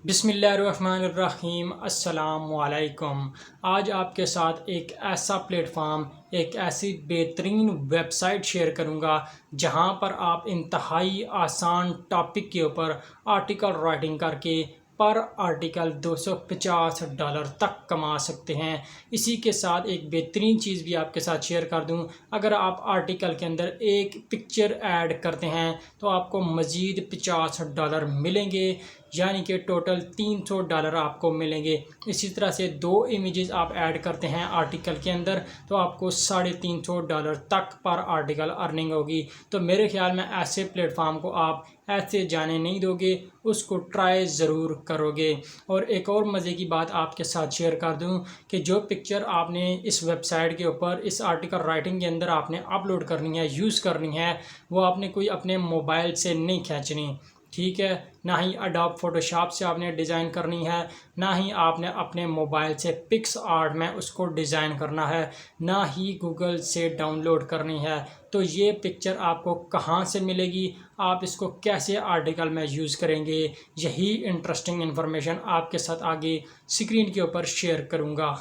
बिस्मिल्लाहिर्रहमानिर्रहीम अस्सलामुअलैकुम। आज आपके साथ एक ऐसा प्लेटफॉर्म, एक ऐसी बेहतरीन वेबसाइट शेयर करूंगा जहां पर आप इंतहाई आसान टॉपिक के ऊपर आर्टिकल राइटिंग करके पर आर्टिकल $250 तक कमा सकते हैं। इसी के साथ एक बेहतरीन चीज़ भी आपके साथ शेयर कर दूं, अगर आप आर्टिकल के अंदर एक पिक्चर ऐड करते हैं तो आपको मज़ीद $50 मिलेंगे, यानी कि टोटल $300 आपको मिलेंगे। इसी तरह से 2 इमेजेस आप ऐड करते हैं आर्टिकल के अंदर तो आपको $350 तक पर आर्टिकल अर्निंग होगी। तो मेरे ख्याल में ऐसे प्लेटफॉर्म को आप ऐसे जाने नहीं दोगे, उसको ट्राई ज़रूर करोगे। और एक और मज़े की बात आपके साथ शेयर कर दूं कि जो पिक्चर आपने इस वेबसाइट के ऊपर इस आर्टिकल राइटिंग के अंदर आपने अपलोड करनी है, यूज़ करनी है, वो आपने कोई अपने मोबाइल से नहीं खींचनी, ठीक है। ना ही अडोब फोटोशॉप से आपने डिज़ाइन करनी है, ना ही आपने अपने मोबाइल से पिक्स आर्ट में उसको डिज़ाइन करना है, ना ही गूगल से डाउनलोड करनी है। तो ये पिक्चर आपको कहाँ से मिलेगी, आप इसको कैसे आर्टिकल में यूज़ करेंगे, यही इंटरेस्टिंग इन्फॉर्मेशन आपके साथ आगे स्क्रीन के ऊपर शेयर करूँगा।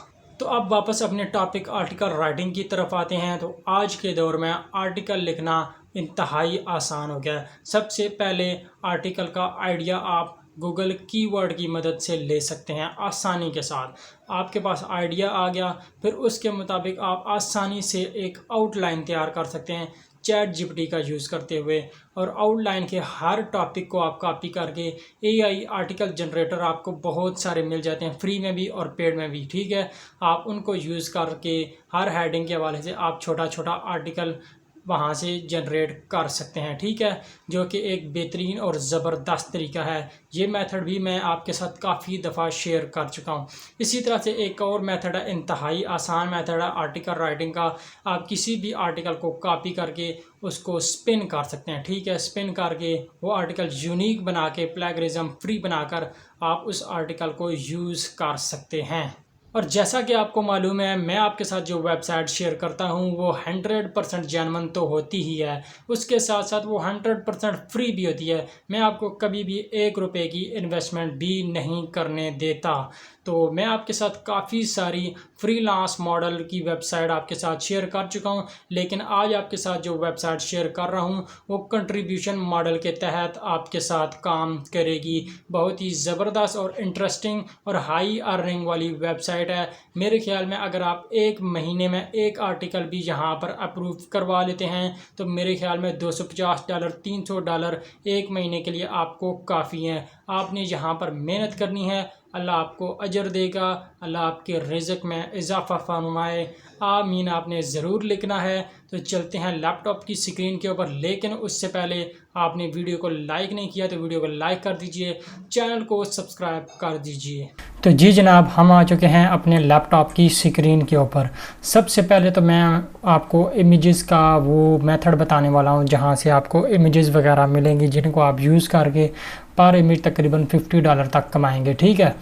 तो अब वापस अपने टॉपिक आर्टिकल राइटिंग की तरफ आते हैं। तो आज के दौर में आर्टिकल लिखना इंतहाई आसान हो गया है। सबसे पहले आर्टिकल का आइडिया आप गूगल कीवर्ड की मदद से ले सकते हैं आसानी के साथ। आपके पास आइडिया आ गया, फिर उसके मुताबिक आप आसानी से एक आउटलाइन तैयार कर सकते हैं चैट जीपीटी का यूज़ करते हुए। और आउटलाइन के हर टॉपिक को आप कॉपी करके एआई आर्टिकल जनरेटर आपको बहुत सारे मिल जाते हैं, फ्री में भी और पेड में भी, ठीक है। आप उनको यूज़ करके हर हेडिंग के हवाले से आप छोटा छोटा आर्टिकल वहाँ से जनरेट कर सकते हैं, ठीक है, जो कि एक बेहतरीन और ज़बरदस्त तरीका है। ये मेथड भी मैं आपके साथ काफ़ी दफ़ा शेयर कर चुका हूँ। इसी तरह से एक और मेथड है, इंतहाई आसान मेथड है आर्टिकल राइटिंग का। आप किसी भी आर्टिकल को कॉपी करके उसको स्पिन कर सकते हैं, ठीक है। स्पिन करके वो आर्टिकल यूनिक बना के प्लेगरिज्म फ्री बनाकर आप उस आर्टिकल को यूज़ कर सकते हैं। और जैसा कि आपको मालूम है, मैं आपके साथ जो वेबसाइट शेयर करता हूं वो 100% जेन्युइन तो होती ही है, उसके साथ साथ वो 100% फ्री भी होती है। मैं आपको कभी भी ₹1 की इन्वेस्टमेंट भी नहीं करने देता। तो मैं आपके साथ काफ़ी सारी फ्रीलांस मॉडल की वेबसाइट आपके साथ शेयर कर चुका हूं, लेकिन आज आपके साथ जो वेबसाइट शेयर कर रहा हूं वो कंट्रीब्यूशन मॉडल के तहत आपके साथ काम करेगी। बहुत ही ज़बरदस्त और इंटरेस्टिंग और हाई अर्निंग वाली वेबसाइट है। मेरे ख्याल में अगर आप एक महीने में एक आर्टिकल भी यहाँ पर अप्रूव करवा लेते हैं तो मेरे ख्याल में $250 $300 एक महीने के लिए आपको काफ़ी हैं। आपने यहाँ पर मेहनत करनी है, अल्लाह आपको अजर देगा, अल्लाह आपके रिज़्क में इजाफ़ा फरमाए, आमीन आपने ज़रूर लिखना है। तो चलते हैं लैपटॉप की स्क्रीन के ऊपर, लेकिन उससे पहले आपने वीडियो को लाइक नहीं किया तो वीडियो को लाइक कर दीजिए, चैनल को सब्सक्राइब कर दीजिए। तो जी जनाब, हम आ चुके हैं अपने लैपटॉप की स्क्रीन के ऊपर। सबसे पहले तो मैं आपको इमेजेस का वो मेथड बताने वाला हूं जहां से आपको इमेजेस वगैरह मिलेंगी जिनको आप यूज़ करके पर इमेज तकरीबन $50 तक कमाएंगे, ठीक है।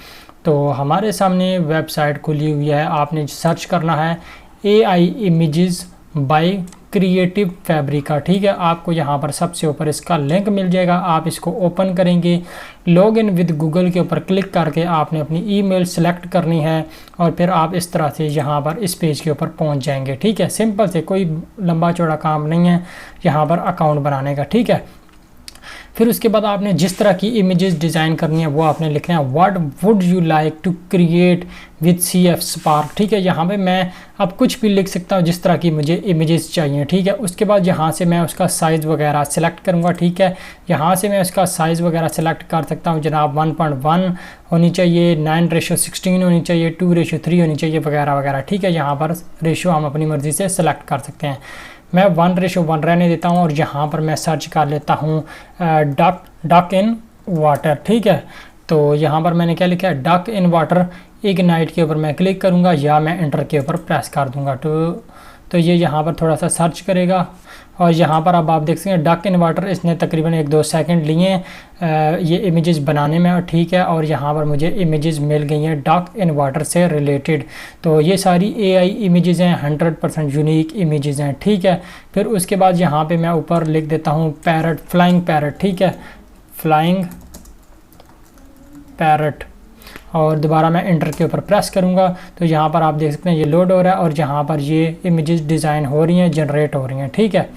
तो हमारे सामने वेबसाइट खुली हुई है, आपने सर्च करना है AI इमेजेस बाय क्रिएटिव फैब्रिका, ठीक है। आपको यहाँ पर सबसे ऊपर इसका लिंक मिल जाएगा, आप इसको ओपन करेंगे। लॉग इन विद गूगल के ऊपर क्लिक करके आपने अपनी ईमेल सेलेक्ट करनी है और फिर आप इस तरह से यहाँ पर इस पेज के ऊपर पहुँच जाएंगे, ठीक है। सिंपल से, कोई लंबा चौड़ा काम नहीं है यहाँ पर अकाउंट बनाने का, ठीक है। फिर उसके बाद आपने जिस तरह की इमेजेस डिज़ाइन करनी है वो आपने लिखना है what would you like to create with CF spark, ठीक है। यहाँ पे मैं अब कुछ भी लिख सकता हूँ जिस तरह की मुझे इमेजेस चाहिए, ठीक है। उसके बाद यहाँ से मैं उसका साइज़ वगैरह सेलेक्ट करूँगा, ठीक है। यहाँ से मैं उसका साइज़ वगैरह सेलेक्ट कर सकता हूँ जनाब। 1.1 होनी चाहिए, 9:16 होनी चाहिए, 2:3 होनी चाहिए, वगैरह वगैरह, ठीक है। यहाँ पर रेशो हम अपनी मर्ज़ी से सेलेक्ट कर सकते हैं। मैं 1:1 रहने देता हूँ और यहाँ पर मैं सर्च कर लेता हूँ डक इन वाटर, ठीक है। तो यहाँ पर मैंने क्या लिखा है, डक इन वाटर इग्नाइट के ऊपर मैं क्लिक करूँगा या मैं एंटर के ऊपर प्रेस कर दूँगा। तो ये यहाँ पर थोड़ा सा सर्च करेगा और यहाँ पर अब आप देख सकते हैं डक इन वाटर, इसने तकरीबन 1-2 सेकंड लिए ये इमेजेस बनाने में, ठीक है। और यहाँ पर मुझे इमेजेस मिल गई हैं डक इन वाटर से रिलेटेड। तो ये सारी AI इमेजेस हैं, 100% यूनिक इमेजेस हैं, ठीक है। फिर उसके बाद यहाँ पे मैं ऊपर लिख देता हूँ पैरट, फ्लाइंग पैरट, ठीक है। फ्लाइंग पैरट और दोबारा मैं इंटर के ऊपर प्रेस करूँगा तो यहाँ पर आप देख सकते हैं ये लोड हो रहा है और जहाँ पर ये इमेजेस डिज़ाइन हो रही हैं, जनरेट हो रही हैं। ठीक है,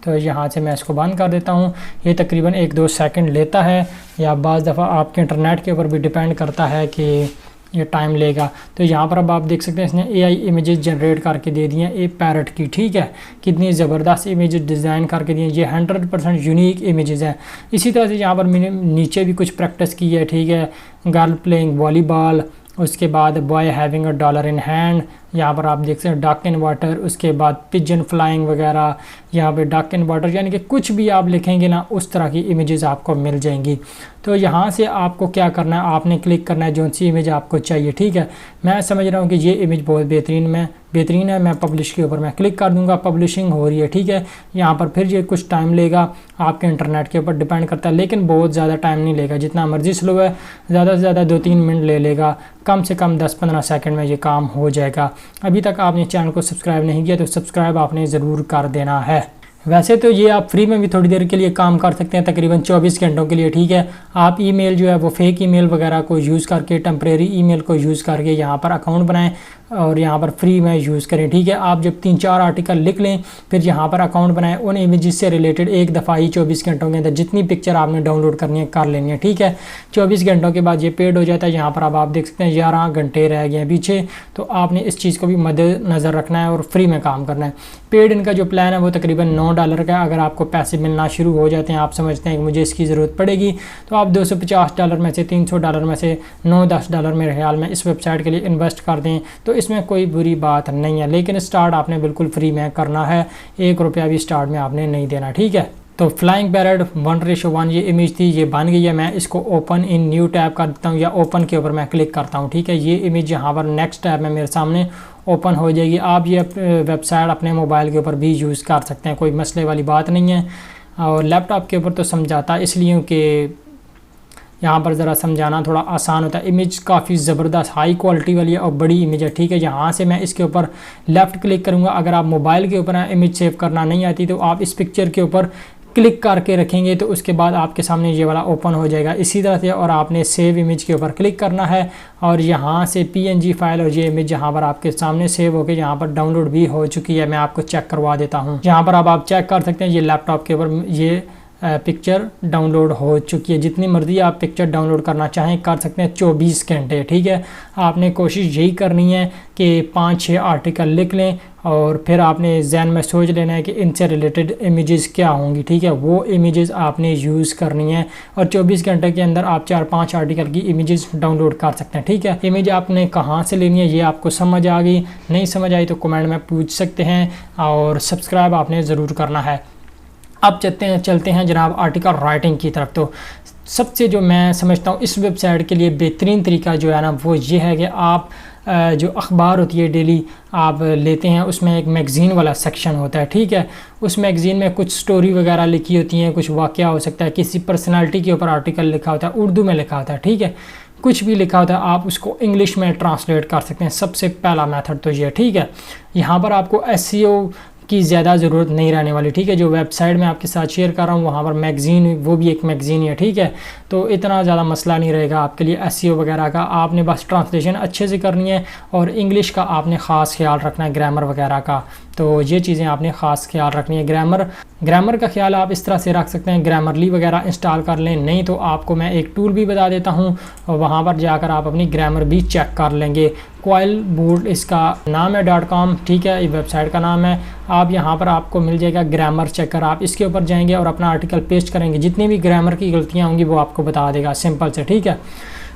तो यहाँ से मैं इसको बंद कर देता हूँ। ये तकरीबन 1-2 सेकंड लेता है, या बाज़ दफ़ा आपके इंटरनेट के ऊपर भी डिपेंड करता है कि ये टाइम लेगा। तो यहाँ पर अब आप देख सकते हैं इसने AI इमेजेस जनरेट करके दे दिए हैं ए पैरट की। ठीक है, कितनी ज़बरदस्त इमेजेस डिज़ाइन करके दिए, ये 100% यूनिक इमेजेस हैं। इसी तरह से यहाँ पर मैंने नीचे भी कुछ प्रैक्टिस की है। ठीक है, गर्ल प्लेइंग वॉलीबॉल, उसके बाद boy having a dollar in hand, यहाँ पर आप देख सकते हैं डक इन वाटर, उसके बाद पिजन फ्लाइंग वगैरह, यहाँ पे डक इन वाटर, यानी कि कुछ भी आप लिखेंगे ना उस तरह की इमेजेस आपको मिल जाएंगी। तो यहाँ से आपको क्या करना है, आपने क्लिक करना है जो सी इमेज आपको चाहिए। ठीक है, मैं समझ रहा हूँ कि ये इमेज बहुत बेहतरीन है, मैं पब्लिश के ऊपर मैं क्लिक कर दूंगा, पब्लिशिंग हो रही है। ठीक है, यहाँ पर फिर ये कुछ टाइम लेगा, आपके इंटरनेट के ऊपर डिपेंड करता है, लेकिन बहुत ज़्यादा टाइम नहीं लेगा, जितना मर्जी स्लो है, ज़्यादा से ज़्यादा 2-3 मिनट ले लेगा, कम से कम 10-15 सेकंड में ये काम हो जाएगा। अभी तक आपने चैनल को सब्सक्राइब नहीं किया तो सब्सक्राइब आपने ज़रूर कर देना है। वैसे तो ये आप फ्री में भी थोड़ी देर के लिए काम कर सकते हैं, तकरीबन 24 घंटों के लिए। ठीक है, आप ईमेल जो है वो फेक ईमेल वगैरह को यूज़ करके, टेम्परेरी ईमेल को यूज़ करके यहाँ पर अकाउंट बनाएं और यहाँ पर फ्री में यूज़ करें। ठीक है, आप जब 3-4 आर्टिकल लिख लें फिर यहाँ पर अकाउंट बनाएं, उन इमेजेस से रिलेटेड एक दफ़ा ही 24 घंटों के अंदर जितनी पिक्चर आपने डाउनलोड करनी है कर लेनी है। ठीक है, 24 घंटों के बाद ये पेड हो जाता है। यहाँ पर अब आप देख सकते हैं 11 घंटे रह गए हैं पीछे, तो आपने इस चीज़ को भी मद्देनज़र रखना है और फ्री में काम करना है। पेड इनका जो प्लान है वो तकरीबन $9 का। अगर आपको पैसे मिलना शुरू हो जाते हैं, आप समझते हैं कि मुझे इसकी ज़रूरत पड़ेगी, तो आप $250 में से, $300 में से, $9-10 मेरे ख्याल में इस वेबसाइट के लिए इन्वेस्ट कर दें, तो इसमें कोई बुरी बात नहीं है। लेकिन स्टार्ट आपने बिल्कुल फ्री में करना है, ₹1 भी स्टार्ट में आपने नहीं देना। ठीक है, तो फ्लाइंग पैरट 1:1 ये इमेज थी, ये बन गई है। मैं इसको ओपन इन न्यू टैब कर देता हूँ या ओपन के ऊपर मैं क्लिक करता हूँ। ठीक है, ये इमेज यहाँ पर नेक्स्ट टैब में मेरे सामने ओपन हो जाएगी। आप ये वेबसाइट अपने मोबाइल के ऊपर भी यूज़ कर सकते हैं, कोई मसले वाली बात नहीं है। और लैपटॉप के ऊपर तो समझाता इसलिए कि यहाँ पर ज़रा समझाना थोड़ा आसान होता है। इमेज काफ़ी ज़बरदस्त हाई क्वालिटी वाली है और बड़ी इमेज है। ठीक है, यहाँ से मैं इसके ऊपर लेफ़्ट क्लिक करूँगा। अगर आप मोबाइल के ऊपर इमेज सेव करना नहीं आती तो आप इस पिक्चर के ऊपर क्लिक करके रखेंगे तो उसके बाद आपके सामने ये वाला ओपन हो जाएगा इसी तरह से, और आपने सेव इमेज के ऊपर क्लिक करना है और यहाँ से PNG फाइल और ये इमेज यहाँ पर आपके सामने सेव होकर यहाँ पर डाउनलोड भी हो चुकी है। मैं आपको चेक करवा देता हूँ। यहाँ पर अब आप चेक कर सकते हैं ये लैपटॉप के ऊपर ये पिक्चर डाउनलोड हो चुकी है। जितनी मर्जी आप पिक्चर डाउनलोड करना चाहें कर सकते हैं 24 घंटे। ठीक है, आपने कोशिश यही करनी है कि 5-6 आर्टिकल लिख लें और फिर आपने जहन में सोच लेना है कि इनसे रिलेटेड इमेजेस क्या होंगी। ठीक है, वो इमेजेस आपने यूज़ करनी है और 24 घंटे के अंदर आप 4-5 आर्टिकल की इमेजेस डाउनलोड कर सकते हैं। ठीक है, इमेज आपने कहाँ से लेनी है ये आपको समझ आ गई, नहीं समझ आई तो कमेंट में पूछ सकते हैं और सब्सक्राइब आपने ज़रूर करना है। अब चलते हैं जनाब आर्टिकल राइटिंग की तरफ। तो सबसे जो मैं समझता हूँ इस वेबसाइट के लिए बेहतरीन तरीका जो है ना वो ये है कि आप जो अखबार होती है डेली आप लेते हैं, उसमें एक मैगज़ीन वाला सेक्शन होता है। ठीक है, उस मैगज़ीन में कुछ स्टोरी वगैरह लिखी होती हैं, कुछ वाक़या हो सकता है, किसी पर्सनालिटी के ऊपर आर्टिकल लिखा होता है, उर्दू में लिखा होता है। ठीक है, कुछ भी लिखा होता है आप उसको इंग्लिश में ट्रांसलेट कर सकते हैं। सबसे पहला मेथड तो ये। ठीक है, यहाँ पर आपको SEO की ज़्यादा ज़रूरत नहीं रहने वाली। ठीक है, जो वेबसाइट मैं आपके साथ शेयर कर रहा हूँ वहाँ पर मैगज़ीन वो भी एक मैगज़ीन है। ठीक है, तो इतना ज़्यादा मसला नहीं रहेगा आपके लिए SEO वगैरह का। आपने बस ट्रांसलेशन अच्छे से करनी है और इंग्लिश का आपने ख़ास ख्याल रखना है, ग्रामर वगैरह का। तो ये चीज़ें आपने ख़ास ख्याल रखनी है। ग्रामर का ख्याल आप इस तरह से रख सकते हैं, ग्रामरली वगैरह इंस्टॉल कर लें, नहीं तो आपको मैं एक टूल भी बता देता हूँ और वहाँ पर जाकर आप अपनी ग्रामर भी चेक कर लेंगे। क्वाइल बोर्ड इसका नाम है .com। ठीक है, ये वेबसाइट का नाम है। आप यहाँ पर आपको मिल जाएगा ग्रामर चेकर, आप इसके ऊपर जाएंगे और अपना आर्टिकल पेस्ट करेंगे, जितनी भी ग्रामर की गलतियाँ होंगी वो आपको बता देगा सिंपल से। ठीक है,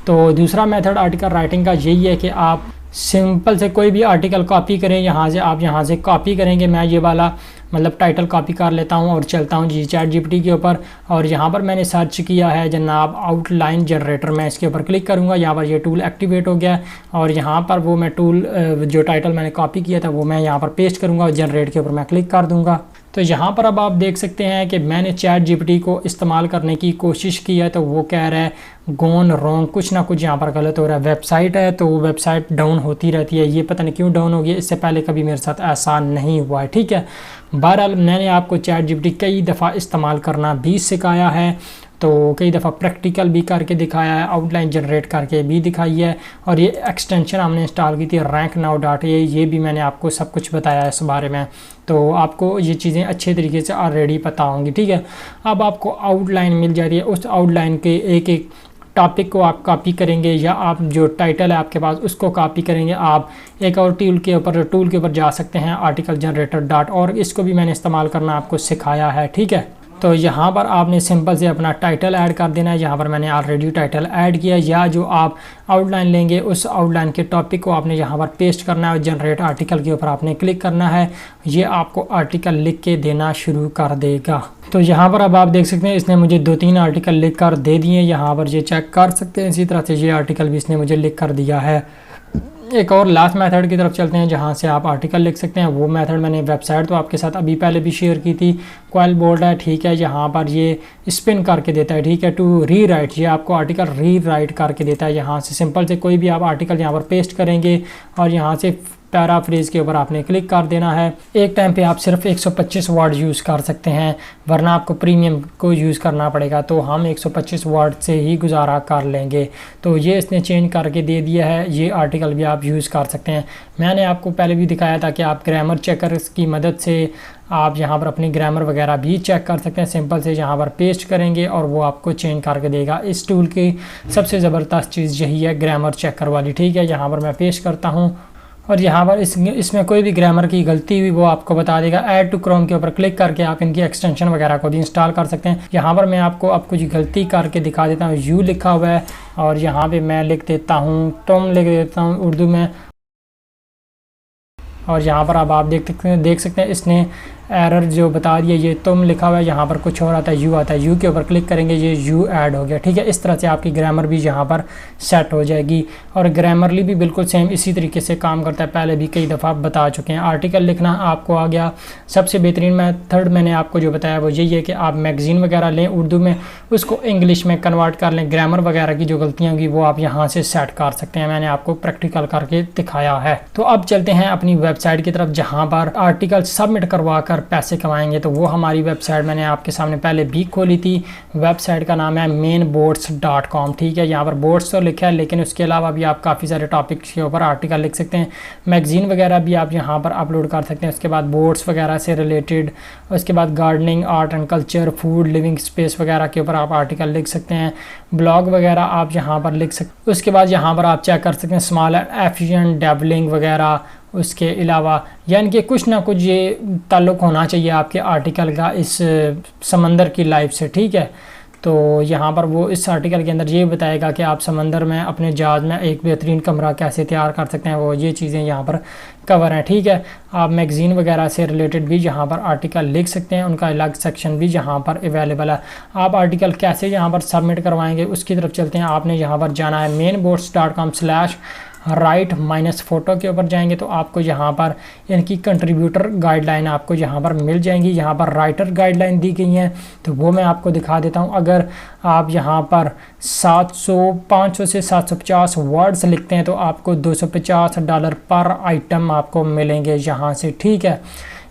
तो दूसरा मेथड आर्टिकल राइटिंग का यही है कि आप सिंपल से कोई भी आर्टिकल कॉपी करें, यहाँ से आप यहाँ से कॉपी करेंगे। मैं ये वाला मतलब टाइटल कॉपी कर लेता हूँ और चलता हूँ ChatGPT के ऊपर और यहाँ पर मैंने सर्च किया है जनाब आउटलाइन जनरेटर। मैं इसके ऊपर क्लिक करूँगा, यहाँ पर ये टूल एक्टिवेट हो गया और यहाँ पर वो मैं टूल जो टाइटल मैंने कॉपी किया था वो मैं यहाँ पर पेस्ट करूँगा और जनरेट के ऊपर मैं क्लिक कर दूँगा। तो यहाँ पर अब आप देख सकते हैं कि मैंने ChatGPT को इस्तेमाल करने की कोशिश की है तो वो कह रहा है गोन रॉन्ग, कुछ ना कुछ यहाँ पर गलत हो रहा है। वेबसाइट है तो वेबसाइट डाउन होती रहती है, ये पता नहीं क्यों डाउन हो गई, इससे पहले कभी मेरे साथ ऐसा नहीं हुआ है। ठीक है, बहरहाल मैंने आपको ChatGPT कई दफ़ा इस्तेमाल करना भी सिखाया है, तो कई दफ़ा प्रैक्टिकल भी करके दिखाया है, आउटलाइन जनरेट करके भी दिखाई है, और ये एक्सटेंशन हमने इंस्टॉल की थी रैंक नाउ डॉट ये भी मैंने आपको सब कुछ बताया है इस बारे में। तो आपको ये चीज़ें अच्छे तरीके से ऑलरेडी पता होंगी, ठीक है। अब आपको आउटलाइन मिल जाती है, उस आउटलाइन के एक एक टॉपिक को आप कॉपी करेंगे, या आप जो टाइटल है आपके पास उसको कॉपी करेंगे। आप एक और टूल के ऊपर जा सकते हैं, आर्टिकल जनरेटर डॉट, और इसको भी मैंने इस्तेमाल करना आपको सिखाया है, ठीक है। तो यहाँ पर आपने सिंपल से अपना टाइटल ऐड कर देना है। यहाँ पर मैंने ऑलरेडी टाइटल ऐड किया, या जो आप आउटलाइन लेंगे उस आउटलाइन के टॉपिक को आपने यहाँ पर पेस्ट करना है और जनरेट आर्टिकल के ऊपर आपने क्लिक करना है। ये आपको आर्टिकल लिख के देना शुरू कर देगा। तो यहाँ पर अब आप देख सकते हैं इसने मुझे 2-3 आर्टिकल लिख कर दे दिए, यहाँ पर ये चेक कर सकते हैं। इसी तरह से ये आर्टिकल भी इसने मुझे लिख कर दिया है। एक और लास्ट मेथड की तरफ चलते हैं जहाँ से आप आर्टिकल लिख सकते हैं। वो मेथड मैंने वेबसाइट तो आपके साथ अभी पहले भी शेयर की थी। क्वाइल बोर्ड है, ठीक है, यहाँ पर ये स्पिन करके देता है, ठीक है, टू री राइट, ये आपको आर्टिकल री राइट करके देता है। यहाँ से सिंपल से कोई भी आप आर्टिकल यहाँ पर पेस्ट करेंगे और यहाँ से पैराफ्रेज के ऊपर आपने क्लिक कर देना है। एक टाइम पे आप सिर्फ 125 वर्ड यूज़ कर सकते हैं, वरना आपको प्रीमियम को यूज़ करना पड़ेगा। तो हम 125 वर्ड से ही गुजारा कर लेंगे। तो ये इसने चेंज करके दे दिया है। ये आर्टिकल भी आप यूज़ कर सकते हैं। मैंने आपको पहले भी दिखाया था कि आप ग्रामर चेकर्स की मदद से आप यहाँ पर अपनी ग्रामर वगैरह भी चेक कर सकते हैं। सिंपल से यहाँ पर पेस्ट करेंगे और वो आपको चेंज करके देगा। इस टूल की सबसे ज़बरदस्त चीज़ यही है, ग्रामर चेकर वाली, ठीक है। यहाँ पर मैं पेस्ट करता हूँ और यहाँ पर इसमें कोई भी ग्रामर की गलती हुई वो आपको बता देगा। ऐड टू क्रोम के ऊपर क्लिक करके आप इनकी एक्सटेंशन वगैरह को भी इंस्टॉल कर सकते हैं। यहाँ पर मैं आपको अब कुछ गलती करके दिखा देता हूँ। यू लिखा हुआ है और यहाँ पे मैं लिख देता हूँ तुम, लिख देता हूँ उर्दू में, और यहाँ पर अब आप देख सकते हैं इसने एरर जो बता दिया, ये तुम लिखा हुआ है, यहाँ पर कुछ और आता है, यू आता है। यू के ऊपर क्लिक करेंगे, ये यू ऐड हो गया, ठीक है। इस तरह से आपकी ग्रामर भी यहाँ पर सेट हो जाएगी। और ग्रामरली भी बिल्कुल सेम इसी तरीके से काम करता है, पहले भी कई दफ़ा बता चुके हैं। आर्टिकल लिखना आपको आ गया। सबसे बेहतरीन मेथड मैंने आपको जो बताया वो यही है कि आप मैगज़ीन वगैरह लें उर्दू में, उसको इंग्लिश में कन्वर्ट कर लें। ग्रामर वगैरह की जो गलतियाँ होंगी वो आप यहाँ से सेट कर सकते हैं। मैंने आपको प्रैक्टिकल करके दिखाया है। तो अब चलते हैं अपनी वेबसाइट की तरफ जहाँ पर आर्टिकल सबमिट करवा कर पैसे कमाएंगे। तो वो हमारी वेबसाइट मैंने आपके सामने पहले भी खोली थी। वेबसाइट का नाम है mainboards.com, ठीक है। यहाँ पर बोर्ड्स तो लिखा है, लेकिन उसके अलावा भी आप काफ़ी सारे टॉपिक्स के ऊपर आर्टिकल लिख सकते हैं। मैगज़ीन वगैरह भी आप यहाँ पर अपलोड कर सकते हैं। उसके बाद बोर्ड्स वगैरह से रिलेटेड, उसके बाद gardening, art and culture, food, living space वगैरह के ऊपर आप आर्टिकल लिख सकते हैं। ब्लॉग वगैरह आप यहाँ पर लिख सकते। उसके बाद यहाँ पर आप चेक कर सकते हैं स्मॉल एफिशिएंट डेवलिंग वगैरह। उसके अलावा यानी कि कुछ ना कुछ ये ताल्लुक़ होना चाहिए आपके आर्टिकल का इस समंदर की लाइफ से, ठीक है। तो यहाँ पर वो इस आर्टिकल के अंदर ये बताएगा कि आप समंदर में अपने जहाज़ में एक बेहतरीन कमरा कैसे तैयार कर सकते हैं। वो ये चीज़ें यहाँ पर कवर हैं, ठीक है। आप मैगज़ीन वगैरह से रिलेटेड भी यहाँ पर आर्टिकल लिख सकते हैं, उनका अलग सेक्शन भी यहाँ पर अवेलेबल है। आप आर्टिकल कैसे यहाँ पर सबमिट करवाएंगे उसकी तरफ चलते हैं। आपने यहाँ पर जाना है mainboards.com/राइट -फोटो के ऊपर जाएंगे तो आपको यहाँ पर इनकी कंट्रीब्यूटर गाइडलाइन आपको यहाँ पर मिल जाएंगी। यहाँ पर राइटर गाइडलाइन दी गई हैं, तो वो मैं आपको दिखा देता हूँ। अगर आप यहाँ पर 500 से 750 वर्ड्स लिखते हैं तो आपको $250 पर आइटम आपको मिलेंगे यहाँ से, ठीक है।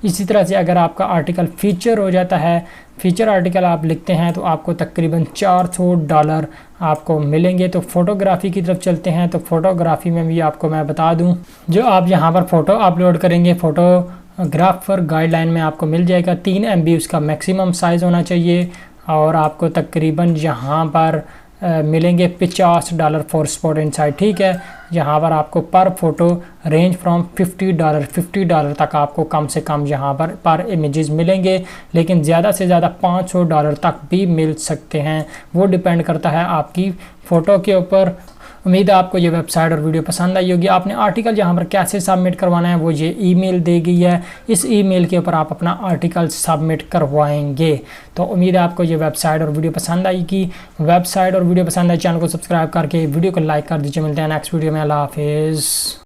इसी तरह से अगर आपका आर्टिकल फीचर हो जाता है, फीचर आर्टिकल आप लिखते हैं तो आपको तकरीबन $400 आपको मिलेंगे। तो फ़ोटोग्राफ़ी की तरफ चलते हैं। तो फ़ोटोग्राफ़ी में भी आपको मैं बता दूं, जो आप यहाँ पर फ़ोटो अपलोड करेंगे फ़ोटोग्राफर गाइडलाइन में आपको मिल जाएगा। 3 MB उसका मैक्सिमम साइज़ होना चाहिए और आपको तकरीबन यहाँ पर मिलेंगे $50 फॉर स्पॉट इनसाइड, ठीक है। यहाँ पर आपको पर फोटो रेंज फ्रॉम $50 तक आपको कम से कम यहाँ पर इमेजेस मिलेंगे, लेकिन ज़्यादा से ज़्यादा $500 तक भी मिल सकते हैं। वो डिपेंड करता है आपकी फ़ोटो के ऊपर। उम्मीद है आपको ये वेबसाइट और वीडियो पसंद आई होगी। आपने आर्टिकल यहाँ पर कैसे सबमिट करवाना है वो ये ईमेल दी गई है। इस ईमेल के ऊपर आप अपना आर्टिकल सबमिट करवाएंगे। तो उम्मीद है आपको ये वेबसाइट और वीडियो पसंद आएगी। वेबसाइट और वीडियो पसंद आए चैनल को सब्सक्राइब करके वीडियो को लाइक कर दीजिए। मिलते हैं नेक्स्ट वीडियो में। अल्लाह हाफिज़।